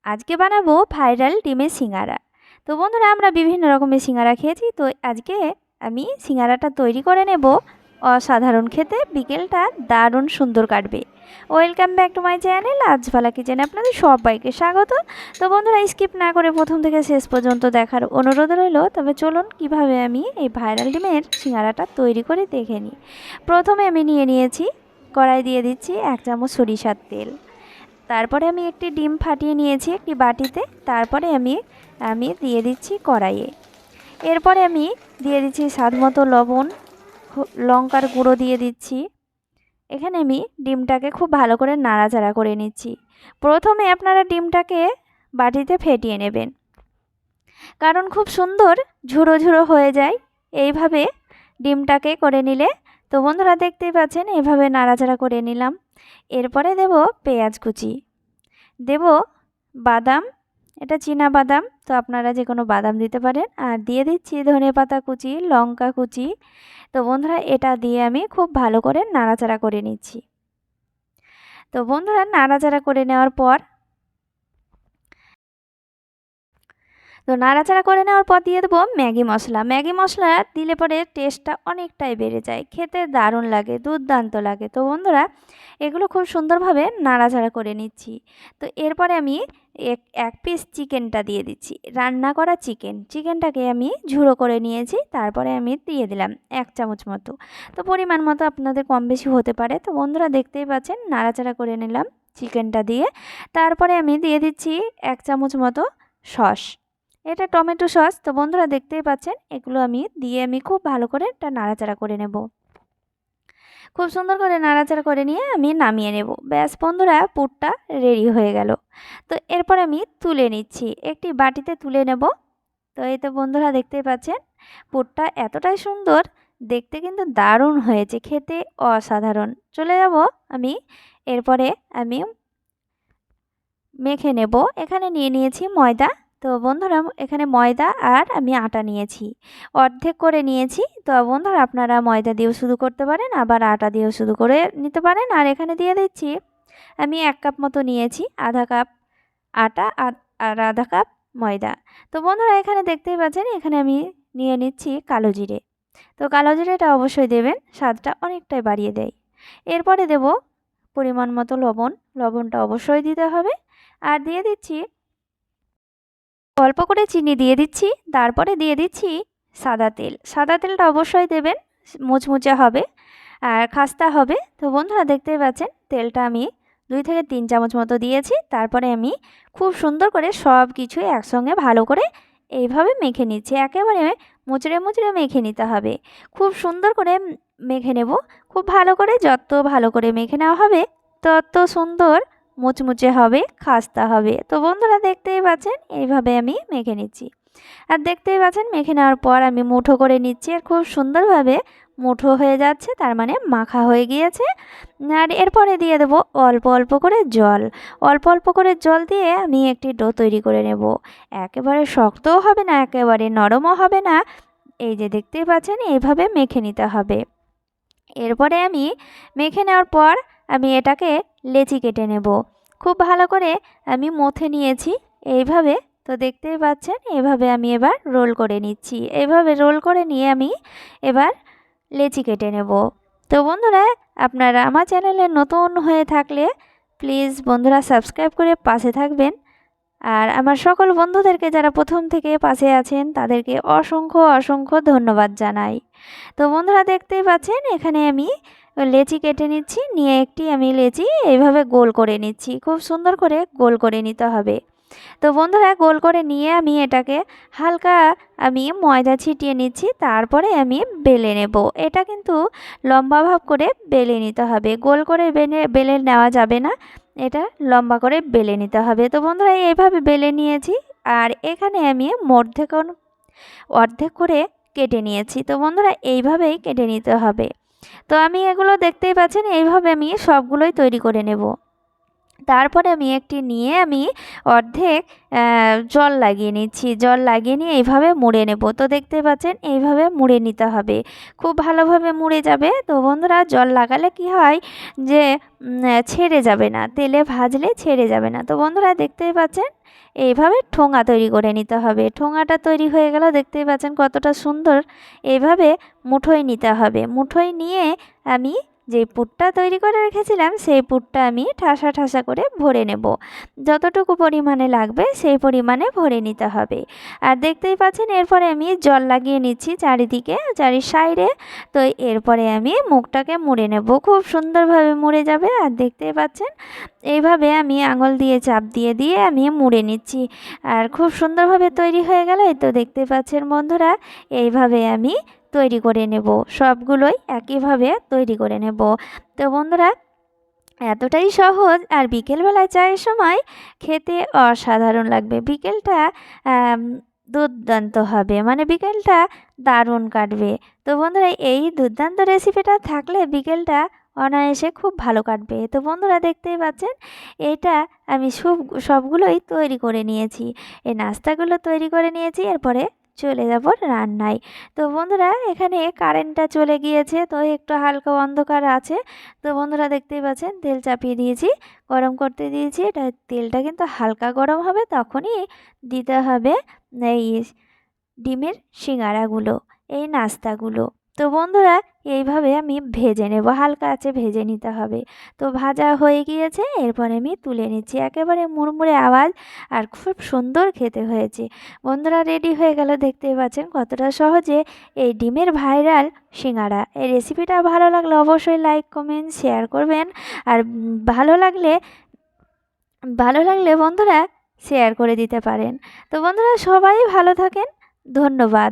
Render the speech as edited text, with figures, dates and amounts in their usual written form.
আজকে বানাবো ভাইরাল ডিমের সিঙ্গারা। তো বন্ধুরা, আমরা বিভিন্ন রকমের সিঙ্গারা খেয়েছি, তো আজকে আমি সিঙ্গারাটা তৈরি করে নেব। অসাধারণ খেতে, বিকেলটা দারুণ সুন্দর কাটবে। Welcome back to my channel আজভালা কিচেনে আপনাদের সবাইকে স্বাগত। তো বন্ধুরা, স্কিপ না করে প্রথম থেকে শেষ পর্যন্ত দেখার অনুরোধ রইল। তবে চলুন কিভাবে আমি এই ভাইরাল ডিমের সিঙ্গারাটা তৈরি করে দেখে নিই। প্রথমে আমি নিয়েছি কড়াই, দিয়ে দিচ্ছি 1 চামচ সরিষার তেল। তারপরে আমি একটি ডিম ফাটিয়ে নিয়েছি একটি বাটিতে। তারপরে আমি দিয়ে দিচ্ছি কড়াইয়ে। এরপরে আমি দিয়ে দিচ্ছি স্বাদ মতো লবণ, লঙ্কার গুঁড়ো দিয়ে দিচ্ছি। এখানে আমি ডিমটাকে খুব ভালো করে নাড়াচাড়া করে নিচ্ছি। প্রথমে আপনারা ডিমটাকে বাটিতে ফেটিয়ে নেবেন, কারণ খুব সুন্দর ঝুড়ো ঝুড়ো হয়ে যায় এইভাবে ডিমটাকে করে নিলে। তো বন্ধুরা, দেখতেই পাচ্ছেন এভাবে নাড়াচাড়া করে নিলাম। এরপরে দেব পেঁয়াজ কুচি, দেব বাদাম, এটা চীনা বাদাম, তো আপনারা যে কোনো বাদাম দিতে পারেন। আর দিয়ে দিচ্ছি ধনেপাতা কুচি, লঙ্কা কুচি। তো বন্ধুরা, এটা দিয়ে আমি খুব ভালো করে নাড়াচাড়া করে নিচ্ছি। তো বন্ধুরা, নাড়াচাড়া করে নেওয়ার পর দিয়ে দেবো ম্যাগি মশলা। ম্যাগি মশলা দিলে পরে টেস্টটা অনেকটাই বেড়ে যায়, খেতে দারুণ লাগে, দুর্দান্ত লাগে। তো বন্ধুরা, এগুলো খুব সুন্দরভাবে নাড়াচাড়া করে নিচ্ছি। তো এরপরে আমি এক পিস চিকেনটা দিয়ে দিচ্ছি, রান্না করা চিকেনটাকে আমি ঝুড়ো করে নিয়েছি। তারপরে আমি দিয়ে দিলাম 1 চামচ মতো। তো পরিমাণ মতো আপনাদের কম বেশি হতে পারে। তো বন্ধুরা, দেখতেই পাচ্ছেন নাড়াচাড়া করে নিলাম চিকেনটা দিয়ে। তারপরে আমি দিয়ে দিচ্ছি 1 চামচ মতো সস, এটা টমেটো সস। তো বন্ধুরা, দেখতেই পাচ্ছেন এগুলো আমি খুব ভালো করে এটা নাড়াচাড়া করে নেব। খুব সুন্দর করে নাড়াচাড়া করে নিয়ে আমি নামিয়ে নেব। ব্যাস বন্ধুরা, পুরটা রেডি হয়ে গেল। তো এরপর আমি তুলে নিচ্ছি, একটি বাটিতে তুলে নেব। তো এই তো বন্ধুরা, দেখতেই পাচ্ছেন পুরটা এতটাই সুন্দর দেখতে, কিন্তু দারুণ হয়েছে, খেতে অসাধারণ। চলে যাব আমি, এরপরে আমি মেখে নেব। এখানে নিয়েছি ময়দা। তো বন্ধুরা, এখানে ময়দা আর আমি আটা নিয়েছি, অর্ধেক করে নিয়েছি। তো বন্ধুরা, আপনারা ময়দা দিয়েও শুরু করতে পারেন, আবার আটা দিয়েও শুরু করে নিতে পারেন। আর এখানে দিয়ে দিচ্ছি আমি 1 কাপ মতো নিয়েছি, আধা কাপ আটা আর আধা কাপ ময়দা। তো বন্ধুরা, এখানে দেখতেই পাচ্ছেন এখানে আমি নিয়ে নিচ্ছি কালো জিরে। তো কালো জিরেটা অবশ্যই দেবেন, স্বাদটা অনেকটাই বাড়িয়ে দেয়। এরপরে দেব পরিমাণ মতো লবণ, লবণটা অবশ্যই দিতে হবে। আর দিয়ে দিচ্ছি অল্প করে চিনি দিয়ে দিচ্ছি। তারপরে দিয়ে দিচ্ছি সাদা তেল, সাদা তেলটা অবশ্যই দেবেন, মুচমুচে হবে আর খাস্তা হবে। তো বন্ধুরা, দেখতেই পাচ্ছেন তেলটা আমি 2 থেকে 3 চামচ মতো দিয়েছি। তারপরে আমি খুব সুন্দর করে সব কিছুই একসঙ্গে ভালো করে এইভাবে মেখে নিচ্ছি, একেবারে মুচড়ে মুচড়ে মেখে নিতে হবে। খুব সুন্দর করে মেখে নেব, খুব ভালো করে। যত ভালো করে মেখে নেওয়া হবে তত সুন্দর মুচমুচে হবে, খাস্তা হবে। তো বন্ধুরা, দেখতেই পাচ্ছেন এইভাবে আমি মেখে নিচ্ছি। আর দেখতেই পাচ্ছেন মেখে নেওয়ার পর আমি মুঠো করে নিচ্ছি, আর খুব সুন্দরভাবে মুঠো হয়ে যাচ্ছে, তার মানে মাখা হয়ে গিয়েছে। আর এরপরে দিয়ে দেবো অল্প অল্প করে জল, অল্প অল্প করে জল দিয়ে আমি একটি ডো তৈরি করে নেব। একেবারে শক্তও হবে না, একেবারে নরমও হবে না। এই যে দেখতেই পাচ্ছেন এইভাবে মেখে নিতে হবে। এরপরে আমি মেখে নেওয়ার পর আমি এটাকে লেচি কেটে নেব। খুব ভালো করে আমি মথে নিয়েছি এইভাবে। তো দেখতেই পাচ্ছেন এভাবে আমি এবার রোল করে নিচ্ছি। এইভাবে রোল করে নিয়ে আমি এবার লেচি কেটে নেব। তো বন্ধুরা, আপনারা আমার চ্যানেলে নতুন হয়ে থাকলে প্লিজ বন্ধুরা সাবস্ক্রাইব করে পাশে থাকবেন। আর আমার সকল বন্ধুদেরকে যারা প্রথম থেকে পাশে আছেন তাদেরকে অসংখ্য অসংখ্য ধন্যবাদ জানাই। তো বন্ধুরা, দেখতেই পাচ্ছেন এখানে আমি লেচি কেটে নিচ্ছি, নিয়ে একটি আমি লেচি এইভাবে গোল করে নিচ্ছি। খুব সুন্দর করে গোল করে নিতে হবে। তো বন্ধুরা, গোল করে নিয়ে আমি এটাকে হালকা আমি ময়দা ছিটিয়ে নিচ্ছি। তারপরে আমি বেলে নেব। এটা কিন্তু লম্বা ভাব করে বেলে নিতে হবে, গোল করে বেলে নেওয়া যাবে না, এটা লম্বা করে বেলে নিতে হবে। তো বন্ধুরা, এইভাবে বেলে নিয়েছি। আর এখানে আমি অর্ধেক করে কেটে নিয়েছি। তো বন্ধুরা, এইভাবেই কেটে নিতে হবে। তো আমি এগুলো দেখতেই পাচ্ছেন এইভাবে আমি সবগুলোই তৈরি করে নেব। তারপরে আমি একটি নিয়ে আমি অর্ধেক জল লাগিয়ে নিচ্ছি। জল লাগিয়ে নিয়ে এইভাবে মুড়ে নেব। তো দেখতে পাচ্ছেন এইভাবে মুড়ে নিতে হবে, খুব ভালোভাবে মুড়ে যাবে। তো বন্ধুরা জল লাগালে কি হয় যে ছেড়ে যাবে না, তেলে ভাজলে ছেড়ে যাবে না। তো বন্ধুরা দেখতেই পাচ্ছেন এইভাবে ঠোঙা তৈরি করে নিতে হবে। ঠোঙাটা তৈরি হয়ে গেল, দেখতেই পাচ্ছেন কতটা সুন্দর। এইভাবে মুঠোয় নিতে হবে। মুঠোয় নিয়ে আমি যে পুরটা তৈরি করে রেখেছিলাম সেই পুরটা আমি ঠাসা ঠাসা করে ভরে নেব। যতটুকু পরিমাণে লাগবে সেই পরিমাণে ভরে নিতে হবে। আর দেখতেই পাচ্ছেন এরপরে আমি জল লাগিয়ে নিচ্ছি চারিদিকে, চারি সাইডে। তো এরপরে আমি মুখটাকে মুড়ে নেব, খুব সুন্দরভাবে মুড়ে যাবে। আর দেখতেই পাচ্ছেন এইভাবে আমি আঙুল দিয়ে চাপ দিয়ে দিয়ে আমি মুড়ে নিচ্ছি। আর খুব সুন্দরভাবে তৈরি হয়ে গেল। এই তো দেখতে পাচ্ছেন বন্ধুরা, এইভাবে আমি তৈরি করে নেব, সবগুলোই একইভাবে তৈরি করে নেব। তো বন্ধুরা এতটাই সহজ, আর বিকেলবেলায় চায়ের সময় খেতে অসাধারণ লাগবে। বিকেলটা আম, দুর্দান্ত হবে, মানে বিকেলটা দারুণ কাটবে। তো বন্ধুরা এই দুর্দান্ত রেসিপিটা থাকলে বিকেলটা অনায়াসে খুব ভালো কাটবে। তো বন্ধুরা দেখতেই পাচ্ছেন এটা আমি সবগুলোই তৈরি করে নিয়েছি। এই নাস্তাগুলো তৈরি করে নিয়েছি, এরপরে চলে যাব রান্নায়। তো বন্ধুরা এখানে কারেন্টটা চলে গিয়েছে, তো একটু হালকা অন্ধকার আছে। তো বন্ধুরা দেখতেই পাচ্ছেন তেল চাপিয়ে দিয়েছি, গরম করতে দিয়েছি। এটা তেলটা কিন্তু হালকা গরম হবে, তখনই দিতে হবে এই ডিমের সিঙ্গারাগুলো, এই নাস্তাগুলো। তো বন্ধুরা এইভাবে আমি ভেজে নেব, হালকা আঁচে ভেজে নিতে হবে। তো ভাজা হয়ে গিয়েছে, এরপরে আমি তুলে নিচ্ছি। একেবারে মুড়মুড়ে আওয়াজ, আর খুব সুন্দর খেতে হয়েছে। বন্ধুরা রেডি হয়ে গেল, দেখতেই পাচ্ছেন কতটা সহজে এই ডিমের ভাইরাল সিঙ্গারা। এই রেসিপিটা ভালো লাগলে অবশ্যই লাইক কমেন্ট শেয়ার করবেন। আর ভালো লাগলে বন্ধুরা শেয়ার করে দিতে পারেন। তো বন্ধুরা সবাই ভালো থাকেন, ধন্যবাদ।